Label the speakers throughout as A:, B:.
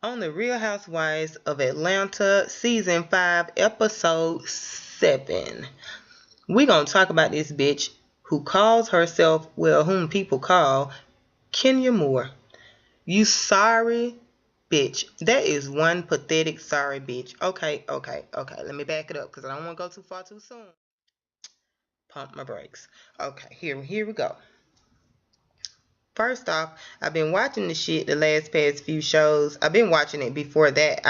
A: On the Real Housewives of Atlanta, Season 5, Episode 7. We gonna talk about this bitch who calls herself, well, whom people call Kenya Moore. You sorry bitch. That is one pathetic sorry bitch. Okay. Let me back it up because I don't want to go too far too soon. Pump my brakes. Okay, here we go. First off, I've been watching the shit the last past few shows. I've been watching it before that.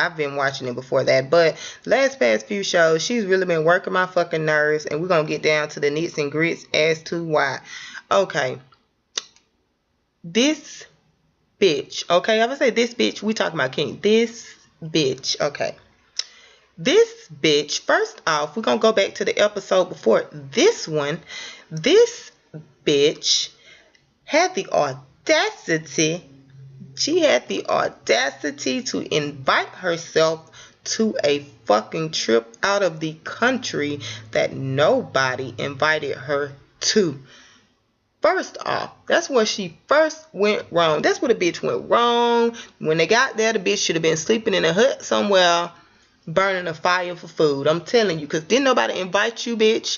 A: But last past few shows, she's really been working my fucking nerves, and we're gonna get down to the nits and grits as to why. Okay. This bitch, okay? I'm gonna say this bitch, we talking about King. This bitch, okay. This bitch, first off, we're gonna go back to the episode before this one. This bitch had the audacity, to invite herself to a fucking trip out of the country that nobody invited her to. First off, that's where she first went wrong. That's where the bitch went wrong. When they got there, the bitch should have been sleeping in a hut somewhere, burning a fire for food. I'm telling you, because didn't nobody invite you, bitch.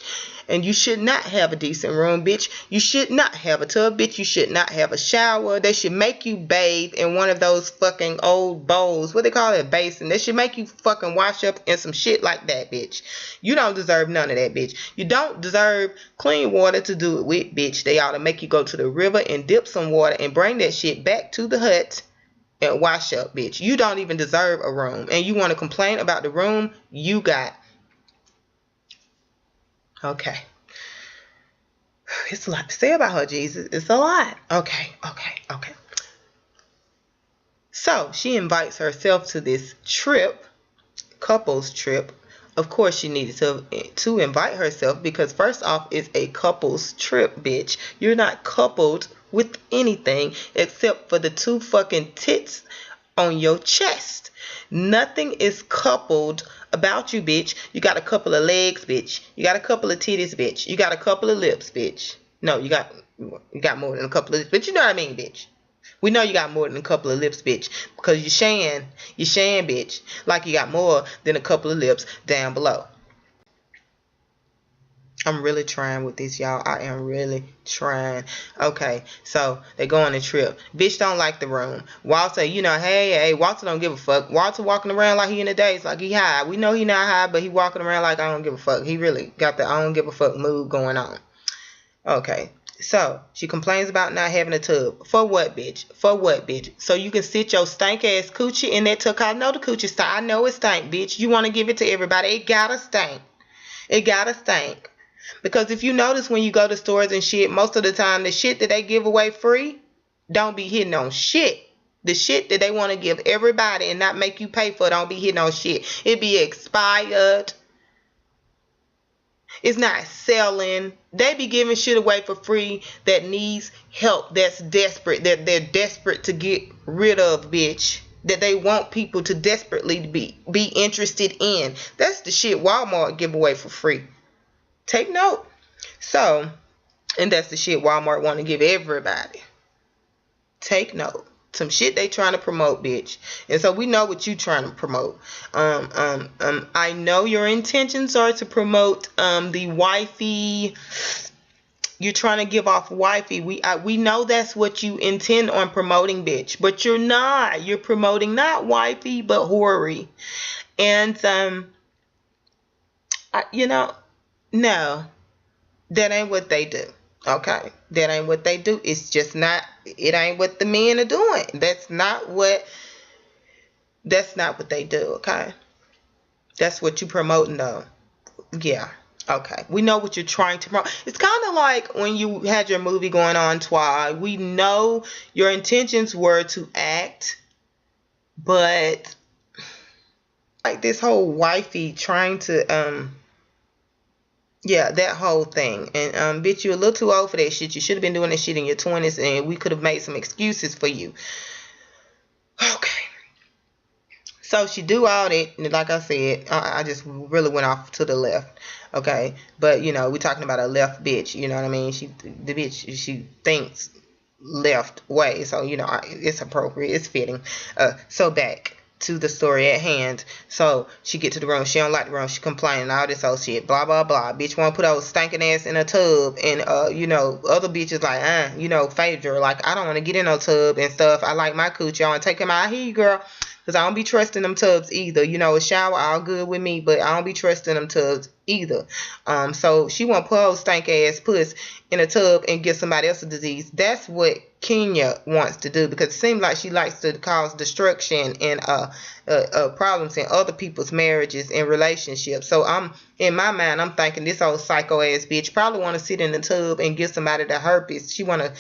A: And you should not have a decent room, bitch. You should not have a tub, bitch. You should not have a shower. They should make you bathe in one of those fucking old bowls. What they call it? A basin. They should make you fucking wash up in some shit like that, bitch. You don't deserve none of that, bitch. You don't deserve clean water to do it with, bitch. They ought to make you go to the river and dip some water and bring that shit back to the hut and wash up, bitch. You don't even deserve a room. And you want to complain about the room you got. Okay. It's a lot to say about her, Jesus. It's a lot. Okay. So, she invites herself to this trip, couples trip. Of course, she needed to invite herself because first off, it's a couples trip, bitch. You're not coupled with anything except for the two fucking tits on your chest. Nothing is coupled about you, bitch. You got a couple of legs, bitch. You got a couple of titties, bitch. You got a couple of lips, bitch. No, you got more than a couple of lips, but you know what I mean, bitch. We know you got more than a couple of lips, bitch, because you're saying, bitch, like you got more than a couple of lips down below. I'm really trying with this, y'all. I am really trying. Okay, so they go on a trip. Bitch don't like the room. Walter, hey, Walter don't give a fuck. Walter walking around like he in the days, like he high. We know he not high, but he walking around like I don't give a fuck. He really got the I don't give a fuck mood going on. Okay, so she complains about not having a tub. For what, bitch? For what, bitch? So you can sit your stank ass coochie in that tub. I know the coochie stink. I know it stank, bitch. You want to give it to everybody. It gotta stink. It gotta stink. Because if you notice when you go to stores and shit, most of the time the shit that they give away free don't be hitting on shit. The shit that they want to give everybody and not make you pay for don't be hitting on shit. It be expired. It's not selling. They be giving shit away for free that needs help, that's desperate, that they're desperate to get rid of, bitch. That they want people to desperately be interested in. That's the shit Walmart give away for free. Take note. So, and that's the shit Walmart want to give everybody. Take note. Some shit they trying to promote, bitch. And so we know what you trying to promote. I know your intentions are to promote the wifey. You're trying to give off wifey. We know that's what you intend on promoting, bitch. But you're not. You're promoting not wifey, but hoary. And no, that ain't what they do. Okay, that ain't what they do. It's just not. It ain't what the men are doing. That's not what they do. Okay, that's what you promoting though. Yeah. Okay, we know what you're trying to promote. It's kind of like when you had your movie going on, Twi. We know your intentions were to act, but like this whole wifey trying to yeah, that whole thing. And bitch, you're a little too old for that shit. You should have been doing that shit in your 20s and we could have made some excuses for you. Okay. So she do all that, and like I said, I just really went off to the left. Okay. But we're talking about a left bitch, you know what I mean? She thinks left way. So, it's appropriate. It's fitting. So back. to the story at hand. So she get to the room. She don't like the room. She complaining all this old shit. Blah blah blah. Bitch want to put her stinking ass in a tub, and other bitches like Phaedra, like, I don't want to get in no tub and stuff. I like my coochie. I want to take him out. I hear you, girl. Because I don't be trusting them tubs either. A shower all good with me, but I don't be trusting them tubs either. So she want to put her stank ass puss in a tub and give somebody else a disease. That's what Kenya wants to do, because it seems like she likes to cause destruction and problems in other people's marriages and relationships. So in my mind, I'm thinking this old psycho ass bitch probably want to sit in the tub and give somebody the herpes. She want to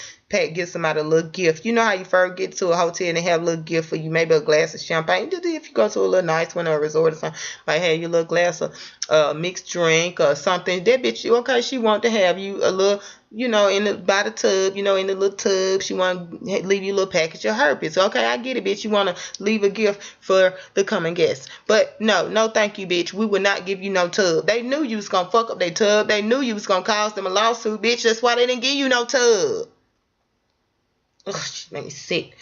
A: give somebody a little gift. You know how you first get to a hotel and they have a little gift for you, maybe a glass of champagne. If you go to a little nice one or a resort or something, might have your little glass of mixed drink or something. That bitch, okay, she want to have you a little, by the tub, in the little tub. She want to leave you a little package of herpes. Okay, I get it, bitch. You want to leave a gift for the coming guests. But no, thank you, bitch. We would not give you no tub. They knew you was going to fuck up their tub. They knew you was going to cause them a lawsuit, bitch. That's why they didn't give you no tub. Ugh, she made me sick.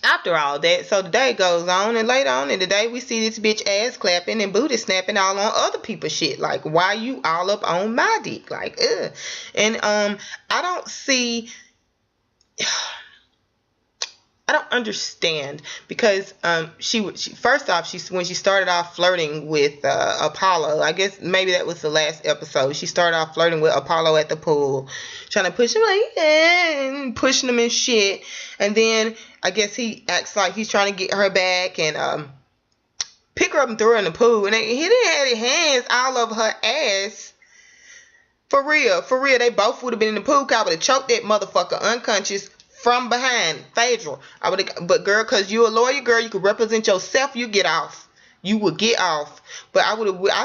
A: After all that, so the day goes on, and later on in the day, we see this bitch ass clapping and booty snapping all on other people's shit. Like, why you all up on my dick? Like, ugh. And I don't see. I don't understand, because she first off, when she started off flirting with Apollo, I guess maybe that was the last episode. She started off flirting with Apollo at the pool, trying to push him, like, and pushing him and shit. And then I guess he acts like he's trying to get her back and pick her up and throw her in the pool. And he didn't have his hands all over her ass. For real, they both would have been in the pool car, would have choked that motherfucker unconscious from behind. Phaedra, but girl, cause you a lawyer, girl, you could represent yourself. You get off. You would get off. But I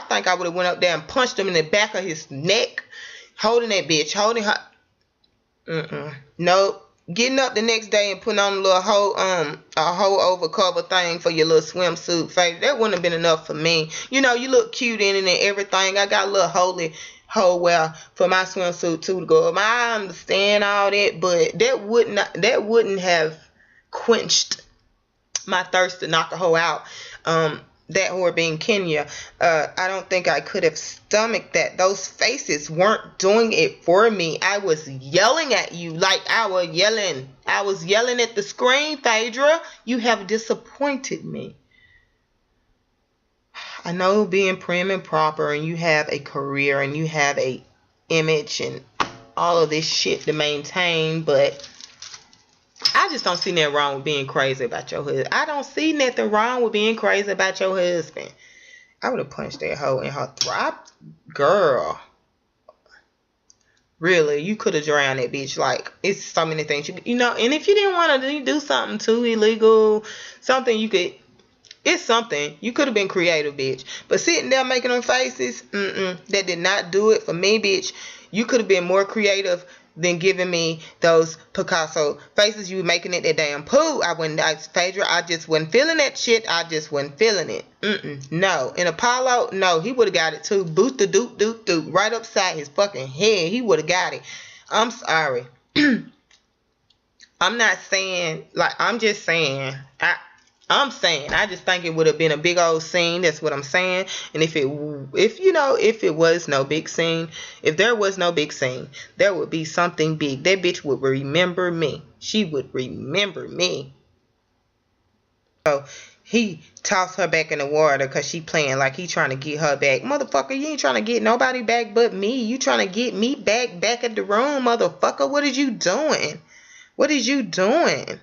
A: think I would have went up there and punched him in the back of his neck, holding that bitch, holding her. Nope. Getting up the next day and putting on a little whole overcover thing for your little swimsuit, Phaedra, that wouldn't have been enough for me. You look cute in it and everything. I got a little whole well for my swimsuit too to go. I understand all that, but that wouldn't have quenched my thirst to knock a hoe out. That whore being Kenya, I don't think I could have stomached that. Those faces weren't doing it for me. I was yelling at you like I was yelling. I was yelling at the screen, Phaedra. You have disappointed me. I know being prim and proper, and you have a career and you have a image and all of this shit to maintain, but I just don't see nothing wrong with being crazy about your husband. I don't see nothing wrong with being crazy about your husband. I would have punched that hoe in her throat. Girl. Really, you could have drowned that bitch. Like, it's so many things. And if you didn't want to do something too illegal, something you could... It's something. You could have been creative, bitch. But sitting there making them faces, that did not do it for me, bitch. You could have been more creative than giving me those Picasso faces you were making at that damn pool. Phaedra, I just wasn't feeling that shit. I just wasn't feeling it. No. And Apollo, no, he would have got it too. Boot the doop doop doop. Right upside his fucking head. He would have got it. I'm sorry. I'm not saying, like, I'm just saying, I just think it would have been a big old scene. That's what I'm saying. And if it was no big scene, if there was no big scene, there would be something big. That bitch would remember me. She would remember me. So he tossed her back in the water because she playing like he trying to get her back. Motherfucker, you ain't trying to get nobody back but me. You trying to get me back at the room, motherfucker. What is you doing? What is you doing?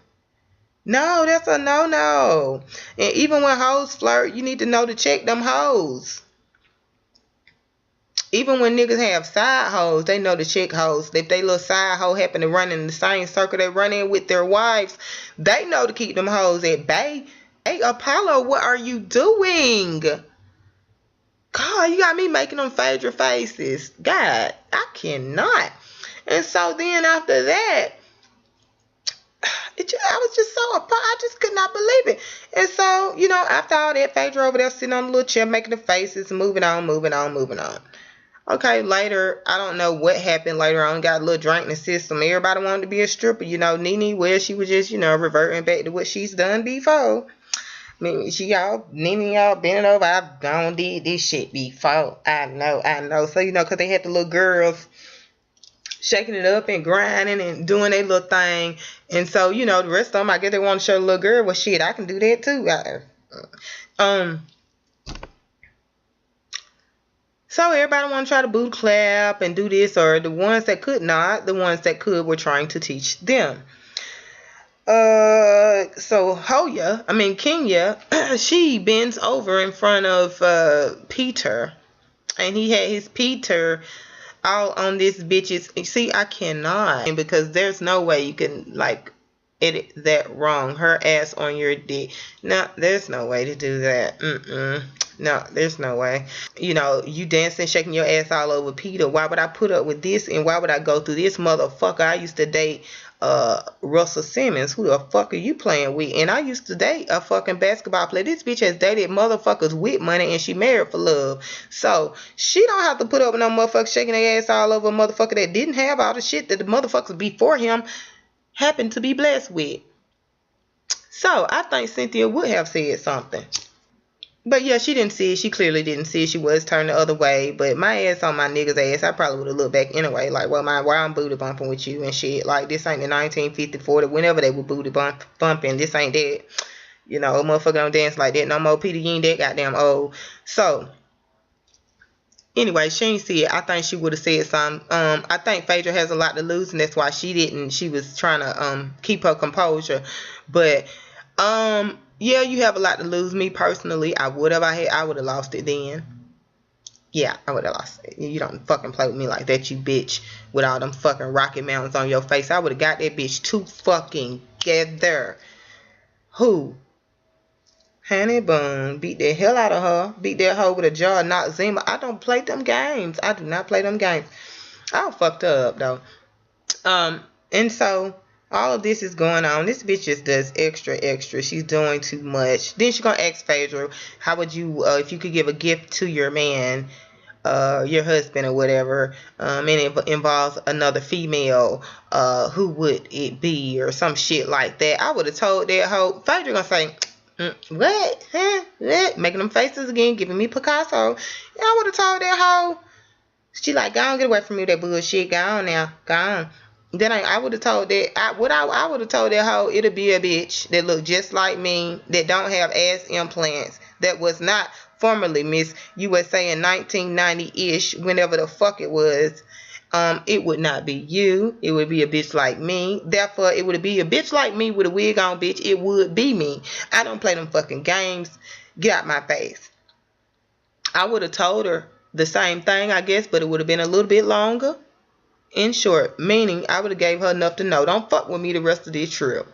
A: No, that's a no. And even when hoes flirt, you need to know to check them hoes. Even when niggas have side hoes, they know to check hoes. If they little side hoe happen to run in the same circle they run in with their wives, they know to keep them hoes at bay. Hey, Apollo, what are you doing? God, you got me making them Phaedra faces. God, I cannot. And so then after that, I was just so appalled. I just could not believe it. And so, after all that, Phaedra over there sitting on the little chair making the faces, moving on. Okay, later, I don't know what happened later on. Got a little drink in the system. Everybody wanted to be a stripper. Nene, well, she was just, reverting back to what she's done before. I mean, Nene y'all bending over. I've gone did this shit before. I know. So, cause they had the little girls shaking it up and grinding and doing their little thing. And so, the rest of them, I guess they want to show the little girl, well, shit, I can do that too. So everybody want to try to booty clap and do this, or the ones that could not, the ones that could were trying to teach them. So Kenya, she bends over in front of Peter, and he had his Peter all on this bitch's. See, I cannot, because there's no way you can edit that wrong. Her ass on your dick. No, there's no way to do that. No, there's no way. You dancing, shaking your ass all over Peter. Why would I put up with this? And why would I go through this motherfucker? I used to date Russell Simmons. Who the fuck are you playing with? And I used to date a fucking basketball player. This bitch has dated motherfuckers with money, and she married for love. So she don't have to put up with no motherfucker shaking their ass all over a motherfucker that didn't have all the shit that the motherfuckers before him happened to be blessed with. So I think Cynthia would have said something. But yeah, she didn't see it. She clearly didn't see it. She was turned the other way. But my ass on my nigga's ass, I probably would have looked back anyway. Like, well, why I'm booty bumping with you and shit. Like, this ain't the 1954, whenever they were booty bumping. This ain't that. A motherfucker don't dance like that no more. Peter, you ain't that goddamn old. So, anyway, she ain't see it. I think she would have said something. I think Phaedra has a lot to lose, and that's why she didn't. She was trying to keep her composure. But, yeah, you have a lot to lose. Me personally, I would have lost it then. Yeah, I would have lost it. You don't fucking play with me like that, you bitch, with all them fucking Rocky Mountains on your face. I would have got that bitch too fucking together. Who? Honey Bun. Beat the hell out of her. Beat that hoe with a jar of Noxzema. I don't play them games. I do not play them games. I fucked her up, though. And so all of this is going on. This bitch just does extra. She's doing too much. Then she's gonna ask Phaedra, how would you, if you could give a gift to your man, your husband or whatever, and it involves another female, who would it be, or some shit like that. I would have told that hoe. Phaedra gonna say, what? Huh? What? Making them faces again, giving me Picasso. Yeah, I would have told that hoe. She like, go on, get away from me with that bullshit. Go on now. Go on. Then I would have told that. I would have told that hoe it'll be a bitch that look just like me, that don't have ass implants, that was not formerly Miss USA in 1990-ish, whenever the fuck it was. It would not be you. It would be a bitch like me. Therefore, it would be a bitch like me with a wig on, bitch. It would be me. I don't play them fucking games. Get out my face. I would have told her the same thing, I guess, but it would have been a little bit longer. In short, meaning I would have gave her enough to know, don't fuck with me the rest of this trip.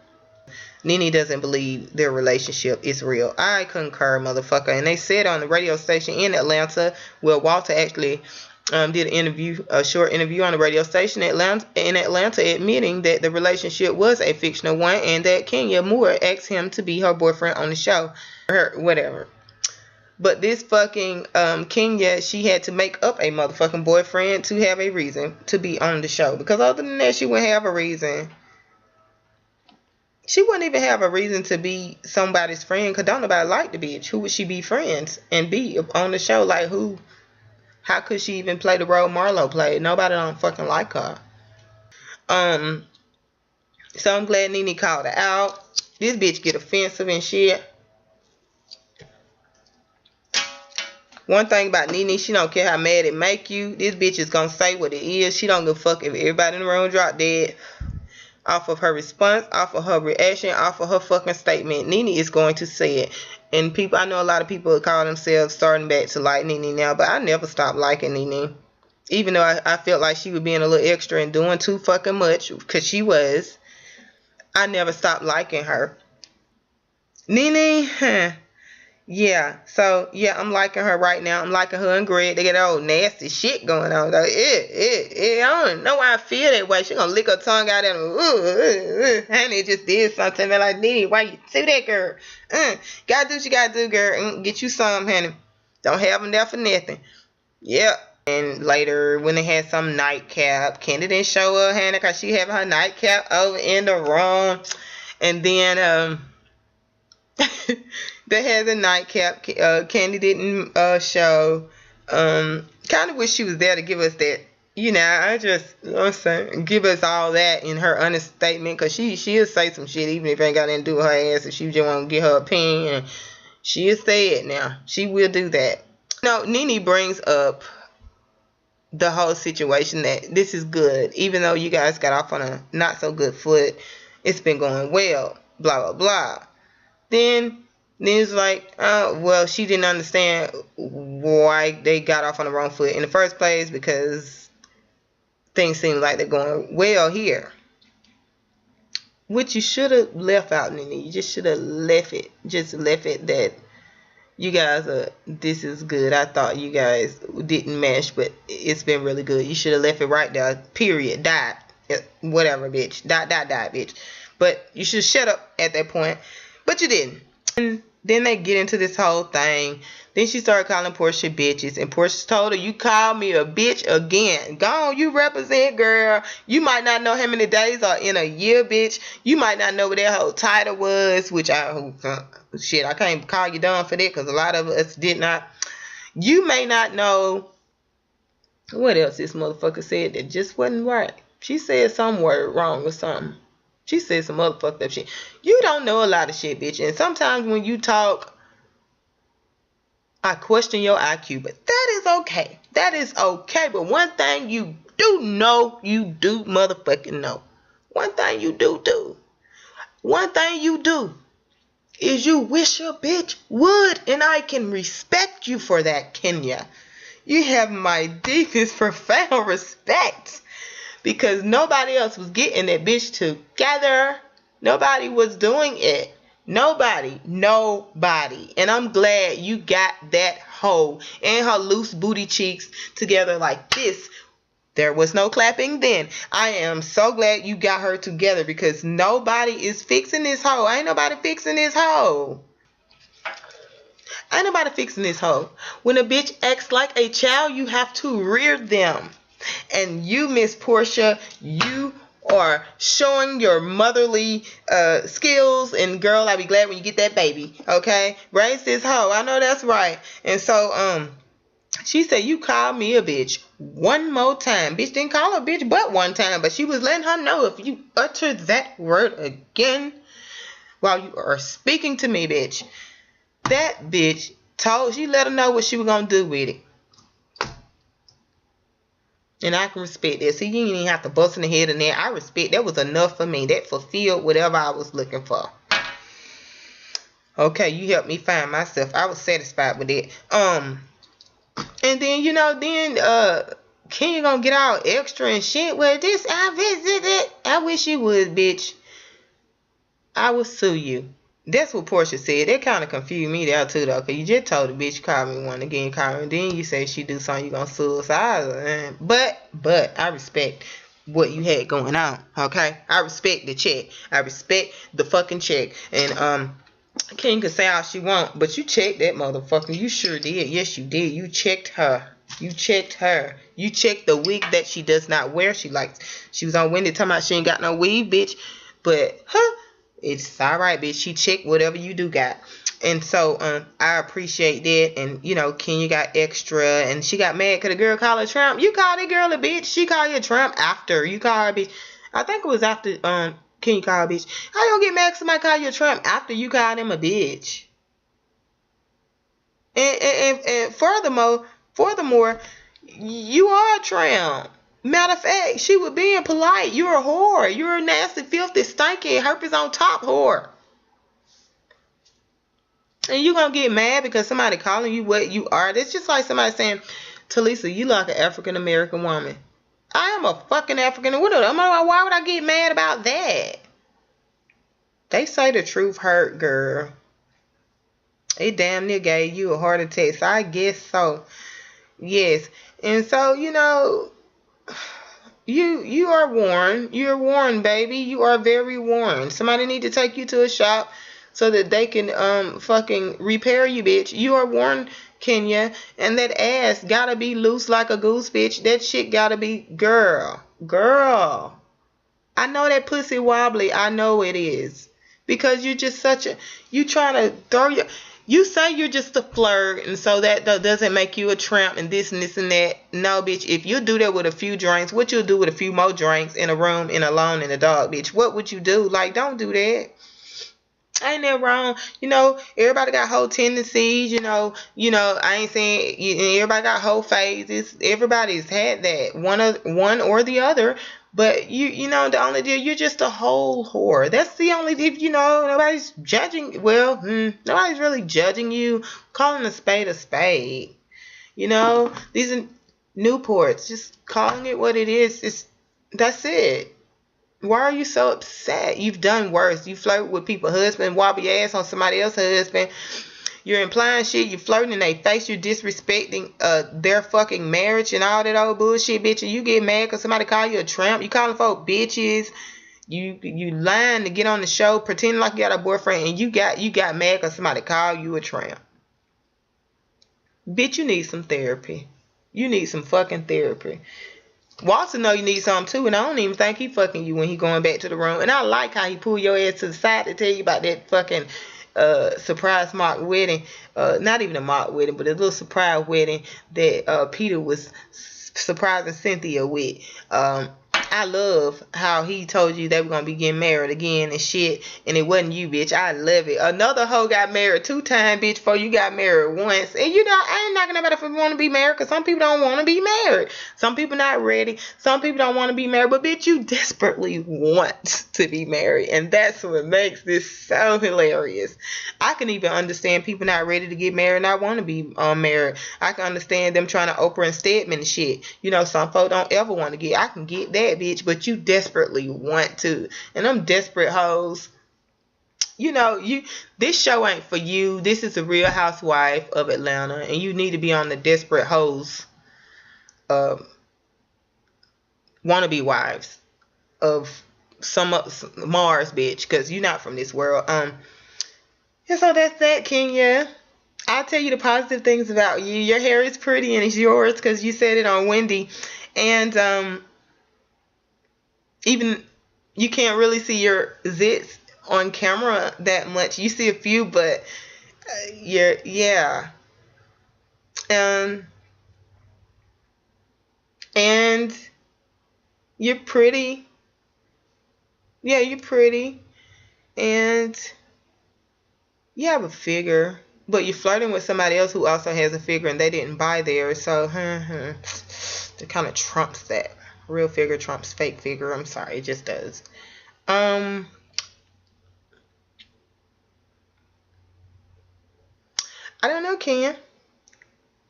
A: Nene doesn't believe their relationship is real. I concur, motherfucker. And they said on the radio station in Atlanta, well, Walter actually did a short interview on the radio station in Atlanta, admitting that the relationship was a fictional one, and that Kenya Moore asked him to be her boyfriend on the show. Whatever. But this fucking Kenya, she had to make up a motherfucking boyfriend to have a reason to be on the show. Because other than that, she wouldn't have a reason. She wouldn't even have a reason to be somebody's friend, because don't nobody like the bitch. Who would she be friends and be on the show? Like, who? How could she even play the role Marlo played? Nobody don't fucking like her. So I'm glad Nene called her out. This bitch get offensive and shit. One thing about Nene, she don't care how mad it make you. This bitch is gonna say what it is. She don't give a fuck if everybody in the room drop dead. Off of her response, off of her reaction, off of her fucking statement, Nene is going to say it. And people, I know a lot of people call themselves starting back to like Nene now, but I never stopped liking Nene. Even though I felt like she was being a little extra and doing too fucking much, because she was. I never stopped liking her. Nene, yeah, so yeah, I'm liking her right now. I'm liking her and Greg. They got old nasty shit going on though. I don't know why I feel that way. She gonna lick her tongue out and honey just did something. They're like, Nene, why you do that, girl? Gotta do what you gotta do, girl. Get you some, honey. Don't have them there for nothing. Yep. And later, when they had some nightcap, Candy didn't show her, honey, because she having her nightcap over in the room. And then, They had the nightcap. Candy didn't show. Kind of wish she was there to give us that. You know, I just, you know what I'm saying, give us all that in her honest statement, because she'll say some shit even if it ain't got anything to do with her ass, if she just want to get her opinion, and she'll say it now. She will do that. No, Nene brings up the whole situation that this is good, even though you guys got off on a not so good foot, it's been going well, blah, blah, blah. Then it's like, well, she didn't understand why they got off on the wrong foot in the first place, because things seem like they're going well here. Which you should have left out, Nene. You just should have left it. Just left it that you guys are, this is good. I thought you guys didn't mesh, but it's been really good. You should have left it right there. Period. Died. Whatever, bitch. Dot, bitch. But you should shut up at that point. But you didn't. And then they get into this whole thing. Then she started calling Porsha bitches. And Porsha told her, you call me a bitch again. Go on, you represent, girl. You might not know how many days are in a year, bitch. You might not know what that whole title was. Which I can't call you dumb for that, because a lot of us did not. You may not know what else this motherfucker said that just wasn't right. She said some word wrong or something. She said some other fucked up shit. You don't know a lot of shit, bitch. And sometimes when you talk, I question your IQ. But that is okay. That is okay. But one thing you do know, you do motherfucking know. One thing you do. One thing you do is you wish a bitch would. And I can respect you for that, Kenya. You have my deepest, profound respect. Because nobody else was getting that bitch together. Nobody was doing it. Nobody. And I'm glad you got that hoe and her loose booty cheeks together like this. There was no clapping then. I am so glad you got her together, because nobody is fixing this hoe. Ain't nobody fixing this hoe. Ain't nobody fixing this hoe. When a bitch acts like a child, you have to rear them. And you, Miss Porsha, you are showing your motherly skills. And girl, I'll be glad when you get that baby. Okay? Raise this hoe. I know that's right. And so, she said, you called me a bitch one more time. Bitch didn't call her a bitch but one time. But she was letting her know, if you utter that word again while you are speaking to me, bitch. That bitch she let her know what she was going to do with it. And I can respect that. See, you didn't even have to bust in the head in there. I respect. That was enough for me. That fulfilled whatever I was looking for. Okay, you helped me find myself. I was satisfied with it. And then, Kenya gonna get all extra and shit. Well, this, I wish you would, bitch. I will sue you. That's what Porsha said. That kind of confused me there too, though, because you just told the bitch, call me one again, call me, and then you say she do something, you gonna sue us. But I respect what you had going on, okay? I respect the check. I respect the fucking check. And King can say all she want, but you checked that motherfucker. You sure did. Yes, you did. You checked her. You checked her. You checked the wig that she does not wear. She was on Wendy talking about she ain't got no weave, bitch. But it's all right, bitch. She checked whatever you do got. And so I appreciate that. And Kenya got extra, and she got mad because the girl called her tramp. You called that girl a bitch. She called you a tramp after you called her a bitch. I think it was after Kenya called her a bitch. How you gonna get mad if somebody call you a tramp after you called him a bitch? And furthermore, you are a tramp. Matter of fact, she was being polite. You're a whore. You're a nasty, filthy, stinky, herpes on top whore. And you gonna get mad because somebody calling you what you are. That's just like somebody saying, Talisa, you like an African American woman. I am a fucking African. Why would I get mad about that? They say the truth hurt, girl. It damn near gave you a heart attack. So I guess so. Yes. And so, you are warned. You're warned, baby. You are very warned. Somebody need to take you to a shop so that they can fucking repair you, bitch. You are warned, Kenya. And that ass gotta be loose like a goose, bitch. That shit gotta be girl. I know that pussy wobbly. I know it is. Because you're just you trying to throw You say you're just a flirt, and so that doesn't make you a tramp and this and this and that. No, bitch. If you do that with a few drinks, what you'll do with a few more drinks in a room and alone in a dog, bitch? What would you do? Like, don't do that. Ain't that wrong? Everybody got whole tendencies. I ain't saying everybody got whole phases. Everybody's had that one or the other. But the only deal, you're just a whole whore. That's the only deal. Nobody's judging. Well, nobody's really judging you. Calling a spade a spade. These are Newports. Just calling it what it is. That's it. Why are you so upset? You've done worse. You flirt with people's husband, wobble your ass on somebody else's husband. You're implying shit. You're flirting in their face. You're disrespecting their fucking marriage and all that old bullshit, bitch. And you get mad because somebody call you a tramp. You calling folk bitches. You lying to get on the show, pretending like you got a boyfriend, and you got mad because somebody called you a tramp. Bitch, you need some therapy. You need some fucking therapy. Walter know you need something too, and I don't even think he fucking you when he going back to the room. And I like how he pulled your ass to the side to tell you about that fucking surprise mock wedding. Not even a mock wedding, but a little surprise wedding that Peter was surprising Cynthia with. I love how he told you they were gonna be getting married again and shit, and it wasn't you, bitch. I love it. Another hoe got married 2 times, bitch, before you got married once. And I ain't knocking nobody for want to be married, because some people don't want to be married. Some people not ready. Some people don't want to be married, but bitch, you desperately want to be married, and that's what makes this so hilarious. I can even understand people not ready to get married and I want to be married. I can understand them trying to Oprah and Stedman and shit. Some folks don't ever want to get. I can get that, bitch, but you desperately want to. And them desperate hoes, this show ain't for you. This is a Real Housewife of Atlanta, and you need to be on the desperate hoes wannabe wives of some Mars, bitch, because you're not from this world. And so that's that, Kenya. I'll tell you the positive things about you. Your hair is pretty and it's yours because you said it on Wendy. And even you can't really see your zits on camera that much. You see a few, but yeah. And you're pretty. Yeah, you're pretty. And you have a figure. But you're flirting with somebody else who also has a figure and they didn't buy theirs. So, it kind of trumps that. Real figure trumps fake figure. I'm sorry, it just does. I don't know, Kenya.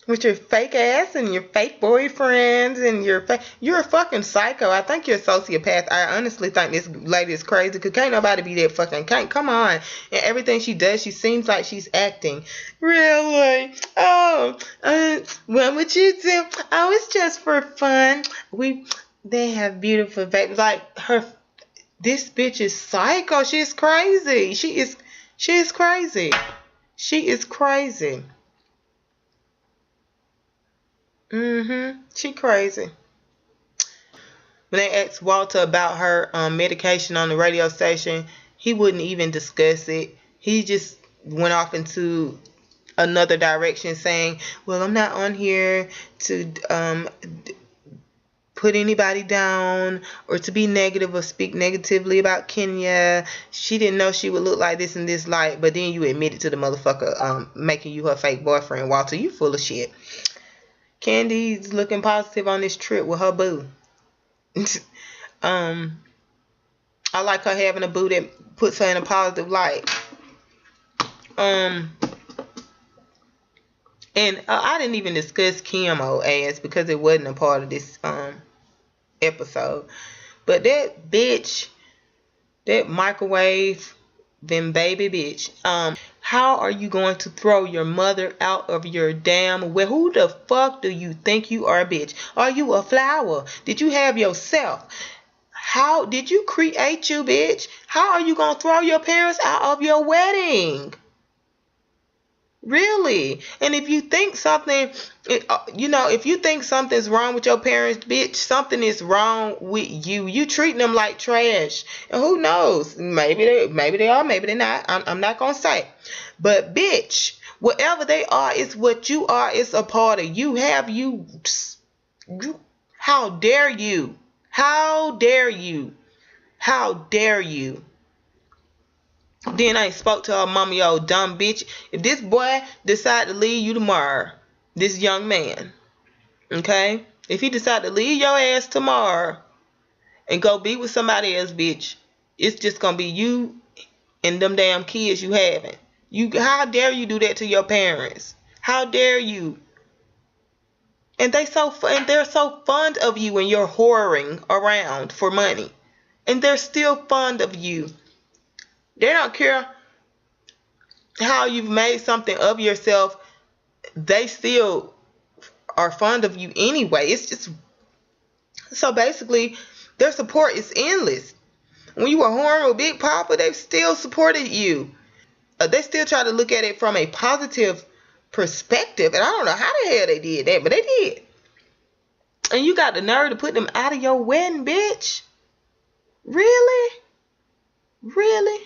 A: With your fake ass and your fake boyfriends and you're a fucking psycho. I think you're a sociopath. I honestly think this lady is crazy because can't nobody be that fucking come on. And everything she does, she seems like she's acting. Really? Oh, what would you do? Oh, it's just for fun. They have beautiful babies. Like this bitch is psycho. She's crazy. She is crazy. She is crazy. She crazy. When they asked Walter about her medication on the radio station, he wouldn't even discuss it. He just went off into another direction saying, well, I'm not on here to put anybody down or to be negative or speak negatively about Kenya. She didn't know she would look like this and this light, but then you admitted to the motherfucker making you her fake boyfriend. Walter, you full of shit. Candy's looking positive on this trip with her boo. I like her having a boo that puts her in a positive light. And I didn't even discuss Kim old ass because it wasn't a part of this episode. But that bitch, that microwave, then baby bitch, how are you going to throw your mother out of your damn well? Who the fuck do you think you are, bitch? Are you a flower? Did you have yourself? How did you create you, bitch? How are you going to throw your parents out of your wedding? Really? And if you think something, if you think something's wrong with your parents, bitch, something is wrong with you. You treating them like trash. And who knows? Maybe they are, maybe they're not. I'm not going to say. But bitch, Whatever they are, it's what you are. It's a part of you. How dare you? How dare you? How dare you? Then I spoke to her mama, yo, dumb bitch. If this boy decide to leave you tomorrow, this young man, okay? If he decide to leave your ass tomorrow and go be with somebody else, bitch, it's just gonna be you and them damn kids you having. How dare you do that to your parents? How dare you? And they're so fond of you when you're whoring around for money. And they're still fond of you. They don't care how you've made something of yourself. They still are fond of you anyway. It's just, so basically their support is endless. When you were whoring with Big Papa, they still supported you. They still try to look at it from a positive perspective. And I don't know how the hell they did that, but they did. And you got the nerve to put them out of your wedding, bitch? Really? Really?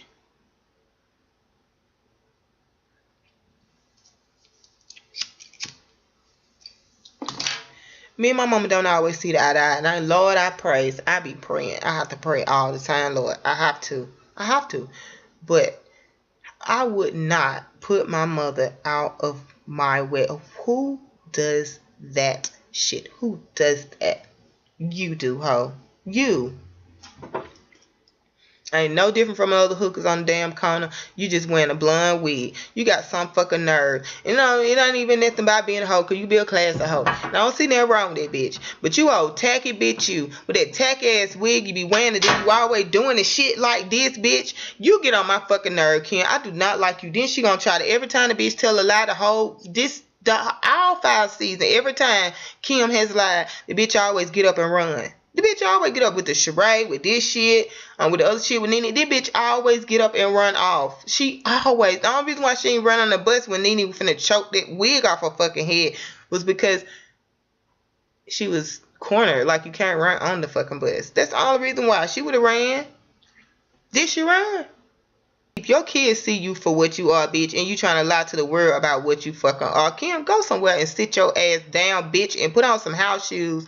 A: Me and my mama don't always see the eye to eye. And Lord, I praise. I be praying. I have to pray all the time, Lord. I have to. But I would not put my mother out of my way. Who does that shit? Who does that? You do, ho. You. Ain't no different from other hookers on the damn corner. You just wearing a blonde wig. You got some fucking nerve. You know, it ain't even nothing about being a hoe, because you be a class of hoe. I don't see nothing wrong with that bitch. But you old tacky bitch, you. With that tacky ass wig you be wearing, and then you always doing the shit like this, bitch. You get on my fucking nerve, Kim. I do not like you. Then she gonna try to, every time the bitch tell a lie, to hold all 5 seasons, every time Kim has lied, the bitch always get up and run. The bitch always get up with the charade, with this shit, with the other shit with Nene. This bitch always get up and run off. She always. The only reason why she ain't run on the bus when Nene was finna choke that wig off her fucking head was because she was cornered. Like, you can't run on the fucking bus. That's the only reason why. She would have ran. Did she run? If your kids see you for what you are, bitch, and you trying to lie to the world about what you fucking are, Kim, go somewhere and sit your ass down, bitch, and put on some house shoes.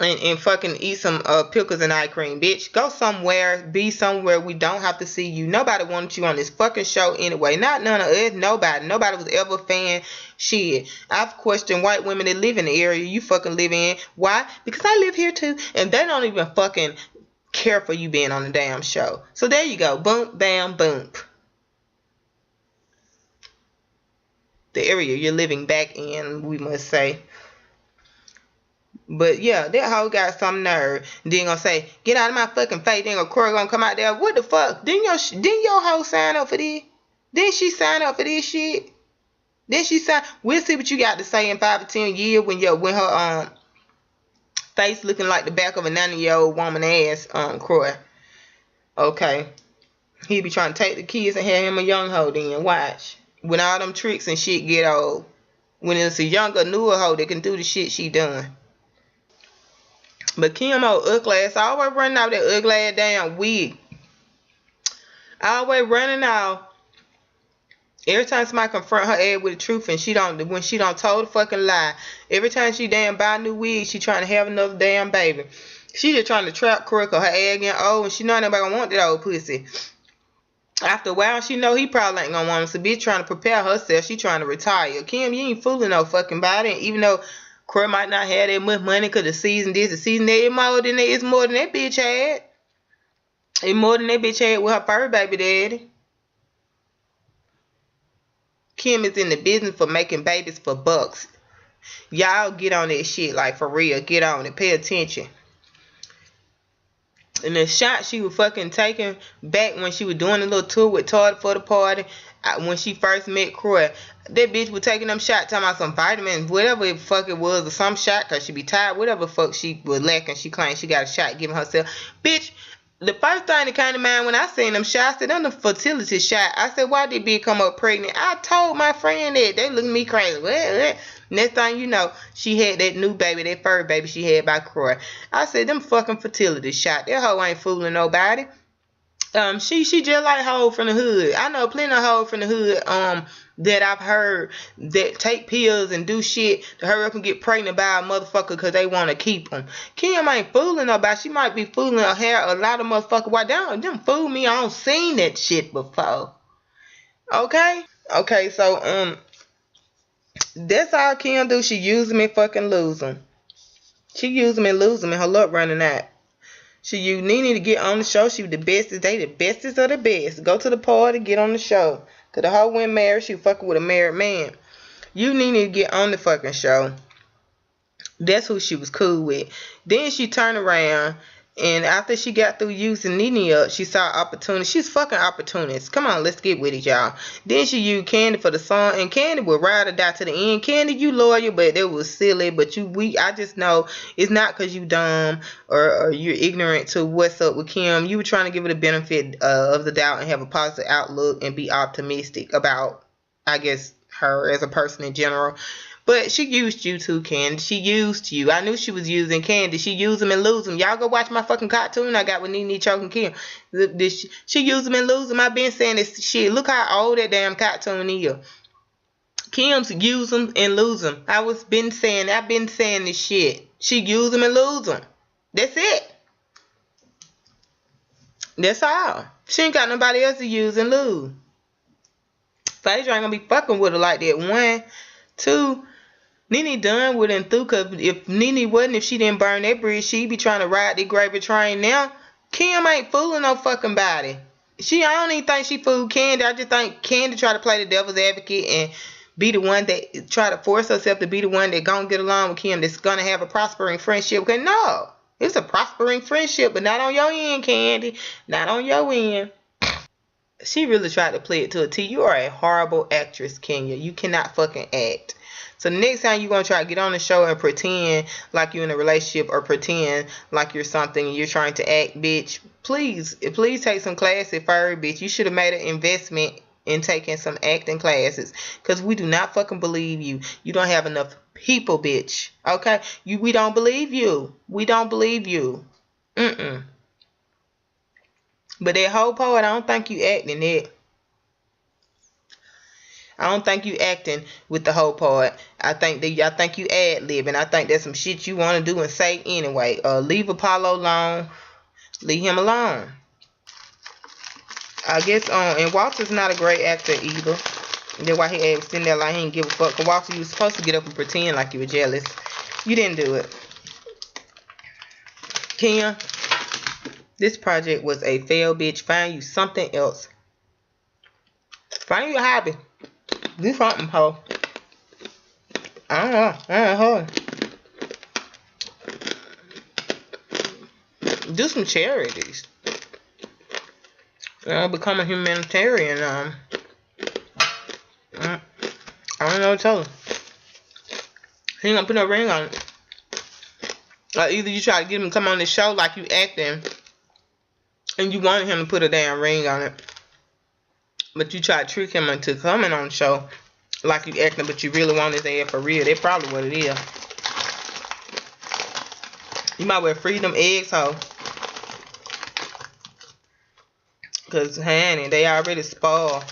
A: And fucking eat some pickles and eye cream, bitch. Go somewhere, be somewhere we don't have to see you. Nobody wanted you on this fucking show anyway. Not none of us. Nobody was ever a fan. Shit. I've questioned white women that live in the area you fucking live in. Why? Because I live here too. And they don't even fucking care for you being on the damn show. So there you go. Boom, bam, boom. The area you're living back in, we must say. But yeah, that hoe got some nerve. Then gonna say, get out of my fucking face. Then Corey gonna come out there. What the fuck? Didn't your hoe sign up for this? Didn't she sign up for this shit? Didn't she sign? We'll see what you got to say in 5 to 10 years when her face looking like the back of a 90-year-old woman ass, Croy. Okay. He be trying to take the kids and have him a young hoe then. Watch. When all them tricks and shit get old. When it's a younger, newer hoe that can do the shit she doing. But Kim old ugly ass always running out that ugly ass damn wig. Always running out. Every time somebody confront her ass with the truth and when she don't told the fucking lie. Every time she damn buy a new wig, she trying to have another damn baby. She just trying to trap Crook or her ass getting old, and she know nobody gonna want that old pussy. After a while, she know he probably ain't gonna want him. So bitch trying to prepare herself. She trying to retire. Kim, you ain't fooling no fucking body. And even though Croy might not have that much money because the season that, it's more than that bitch had. It's more than that bitch had with her first baby daddy. Kim is in the business for making babies for bucks. Y'all get on that shit, like, for real. Get on it. Pay attention. And the shot she was fucking taking back when she was doing a little tour with Todd for the party, when she first met Croy, that bitch was taking them shots, talking about some vitamins, whatever the fuck it was, or some shot, because she be tired, whatever the fuck she was lacking. She claimed she got a shot giving herself. Bitch, the first thing that came to mind when I seen them shots, I said, them the fertility shot. I said, why did bitch come up pregnant? I told my friend that. They looked at me crazy. What? Next thing you know, she had that new baby, that fur baby she had by Croy. I said, them fucking fertility shot. That hoe ain't fooling nobody. She just like hoes from the hood. I know plenty of hoes from the hood that I've heard that take pills and do shit to hurry up and get pregnant by a motherfucker because they want to keep them. Kim ain't fooling nobody. She might be fooling a lot of motherfuckers. Why them fool me? I don't seen that shit before. Okay? Okay, so that's all Kim do. She use me, fucking lose them. She use me, lose them, and her luck running out. She you Nene to get on the show. She was the bestest. They the bestest of the best. Go to the party, get on the show. Cause the hoe went married. She fucking with a married man. You Nene to get on the fucking show. That's who she was cool with. Then she turned around and after she got through using Nene up, she saw opportunity. She's fucking opportunist. Come on, let's get with it, y'all. Then she used Candy for the song, and Candy would ride or die to the end. Candy, you loyal, but it was silly. But I just know it's not because you dumb or you're ignorant to what's up with Kim. You were trying to give her the benefit of the doubt and have a positive outlook and be optimistic about, I guess, her as a person in general. But she used you too, Candy. She used you. I knew she was using Candy. She used them and lose them. Y'all go watch my fucking cartoon I got with Nene choking Kim. She used them and lose them. I've been saying this shit. Look how old that damn cartoon is. Kim's use them and lose them. I've been saying this shit. She used them and lose them. That's it. That's all. She ain't got nobody else to use and lose. Phaedra ain't gonna be fucking with her like that. 1, 2. Nene done with and through, cause if she didn't burn that bridge, she'd be trying to ride the gravy train now. Kim ain't fooling no fucking body. I don't even think she fooled Candy. I just think Candy try to play the devil's advocate and be the one that try to force herself to be the one that gonna get along with Kim, that's gonna have a prospering friendship. Cause no, it's a prospering friendship, but not on your end, Candy. Not on your end. She really tried to play it to a T. You are a horrible actress, Kenya. You cannot fucking act. So next time you're going to try to get on the show and pretend like you're in a relationship or pretend like you're something and you're trying to act, bitch, please take some classes first, bitch. You should have made an investment in taking some acting classes, because we do not fucking believe you. You don't have enough people, bitch. Okay? We don't believe you. We don't believe you. But that whole poet, I don't think you acting it. I don't think you acting with the whole part. I think you ad-libbing. I think that's some shit you want to do and say anyway. Leave Apollo alone. Leave him alone. I guess and Walter's not a great actor either. That's why he was sitting there like he didn't give a fuck. Cause Walter, you was supposed to get up and pretend like you were jealous. You didn't do it. Kim, this project was a fail, bitch. Find you something else. Find you a hobby. Do something, ho. I don't know. Do some charities. Become a humanitarian. I don't know what to tell him. He ain't gonna put no ring on it. Either you try to get him to come on this show like you acting, and you wanted him to put a damn ring on it. But you try to trick him into coming on the show like you acting, but you really want his ass for real. That's probably what it is. You might well free them eggs, ho. Because, honey, they already spoiled.